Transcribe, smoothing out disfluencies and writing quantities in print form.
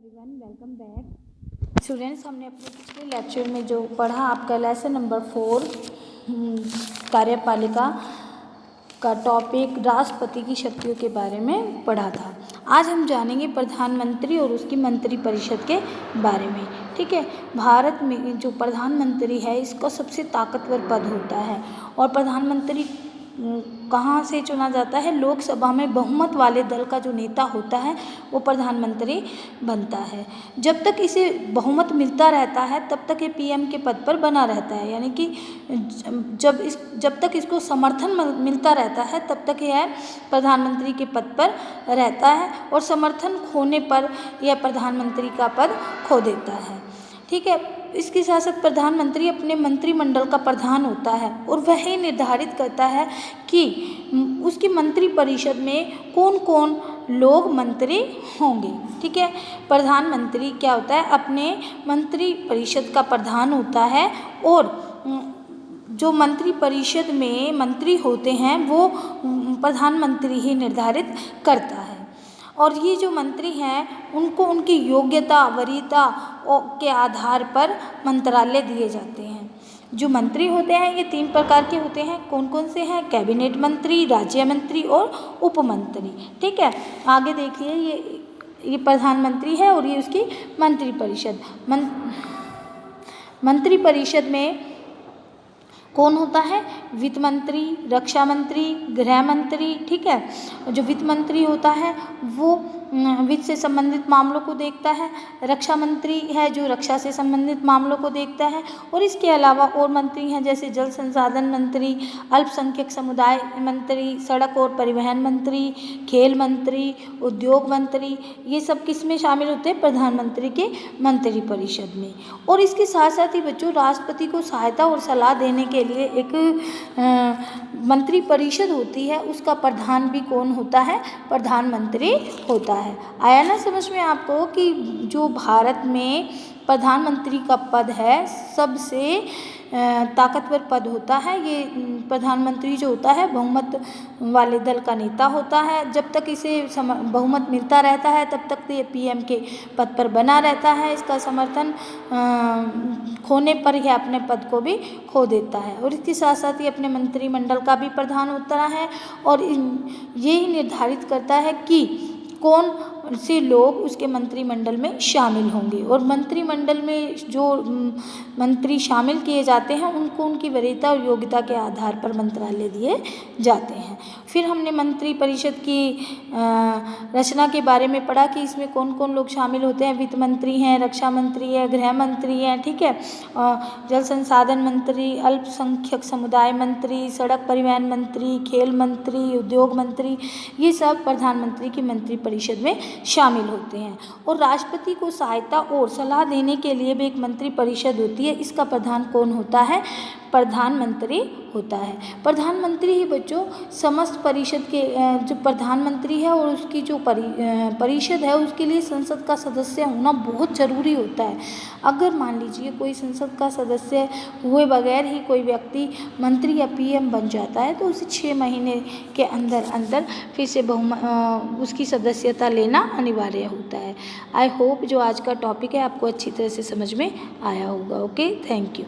Everyone welcome back students. हमने अपने पिछले लेक्चर में जो पढ़ा आपका लेसन नंबर 4 कार्यपालिका का टॉपिक राष्ट्रपति की शक्तियों के बारे में पढ़ा था। आज हम जानेंगे प्रधानमंत्री और उसकी मंत्रिपरिषद के बारे में। ठीक है, भारत में जो प्रधानमंत्री है इसका सबसे ताकतवर पद होता है और प्रधानमंत्री कहाँ से चुना जाता है? लोकसभा में बहुमत वाले दल का जो नेता होता है वो प्रधानमंत्री बनता है। जब तक इसे बहुमत मिलता रहता है तब तक ये पीएम के पद पर बना रहता है, यानी कि जब तक इसको समर्थन मिलता रहता है तब तक यह प्रधानमंत्री के पद पर रहता है और समर्थन खोने पर यह प्रधानमंत्री का पद खो देता है। ठीक है, इसके साथ साथ प्रधानमंत्री अपने मंत्रिमंडल का प्रधान होता है और वह ही निर्धारित करता है कि उसकी मंत्रिपरिषद में कौन कौन लोग मंत्री होंगे। ठीक है, प्रधानमंत्री क्या होता है? अपने मंत्रिपरिषद का प्रधान होता है और जो मंत्रिपरिषद में मंत्री होते हैं वो प्रधानमंत्री ही निर्धारित करता है और ये जो मंत्री हैं उनको उनकी योग्यता वरीयता के आधार पर मंत्रालय दिए जाते हैं। जो मंत्री होते हैं ये 3 प्रकार के होते हैं। कौन कौन से हैं? कैबिनेट मंत्री, राज्य मंत्री और उप मंत्री। ठीक है, आगे देखिए, ये प्रधानमंत्री है और ये उसकी मंत्रिपरिषद। मंत्रिपरिषद में कौन होता है? वित्त मंत्री, रक्षा मंत्री, गृह मंत्री। ठीक है, जो वित्त मंत्री होता है वो वित्त से संबंधित मामलों को देखता है। रक्षा मंत्री है जो रक्षा से संबंधित मामलों को देखता है और इसके अलावा और मंत्री हैं जैसे जल संसाधन मंत्री, अल्पसंख्यक समुदाय मंत्री, सड़क और परिवहन मंत्री, खेल मंत्री, उद्योग मंत्री। ये सब किस में शामिल होते हैं? प्रधानमंत्री के मंत्रिपरिषद में। और इसके साथ साथ ही बच्चों राष्ट्रपति को सहायता और सलाह देने के लिए एक मंत्रिपरिषद होती है, उसका प्रधान भी कौन होता है? प्रधानमंत्री होता है। आया ना समझ में आपको कि जो भारत में प्रधानमंत्री का पद है सबसे ताकतवर पद होता है। ये प्रधानमंत्री जो होता है बहुमत वाले दल का नेता होता है। जब तक इसे बहुमत मिलता रहता है तब तक ये पीएम के पद पर बना रहता है। इसका समर्थन खोने पर यह अपने पद को भी खो देता है और इसके साथ साथ ये अपने मंत्रिमंडल का भी प्रधान होता है और ये ही निर्धारित करता है कि कौन से लोग उसके मंत्रिमंडल में शामिल होंगे और मंत्रिमंडल में जो मंत्री शामिल किए जाते हैं उनको उनकी वरीयता और योग्यता के आधार पर मंत्रालय दिए जाते हैं। फिर हमने मंत्रिपरिषद की रचना के बारे में पढ़ा कि इसमें कौन कौन लोग शामिल होते हैं। वित्त मंत्री हैं, रक्षा मंत्री है, गृह मंत्री हैं, ठीक है, जल संसाधन मंत्री, अल्पसंख्यक समुदाय मंत्री, सड़क परिवहन मंत्री, खेल मंत्री, उद्योग मंत्री, ये सब प्रधानमंत्री की मंत्रिपरिषद में शामिल होते हैं। और राष्ट्रपति को सहायता और सलाह देने के लिए भी एक मंत्रिपरिषद होती है। इसका प्रधान कौन होता है? प्रधानमंत्री होता है। प्रधानमंत्री ही बच्चों समस्त परिषद के जो प्रधानमंत्री है और उसकी जो परिषद है उसके लिए संसद का सदस्य होना बहुत ज़रूरी होता है। अगर मान लीजिए कोई संसद का सदस्य हुए बगैर ही कोई व्यक्ति मंत्री या पीएम बन जाता है तो उसे 6 महीने के अंदर अंदर फिर से उसकी सदस्यता लेना अनिवार्य होता है। आई होप जो आज का टॉपिक है आपको अच्छी तरह से समझ में आया होगा। Okay, thank you.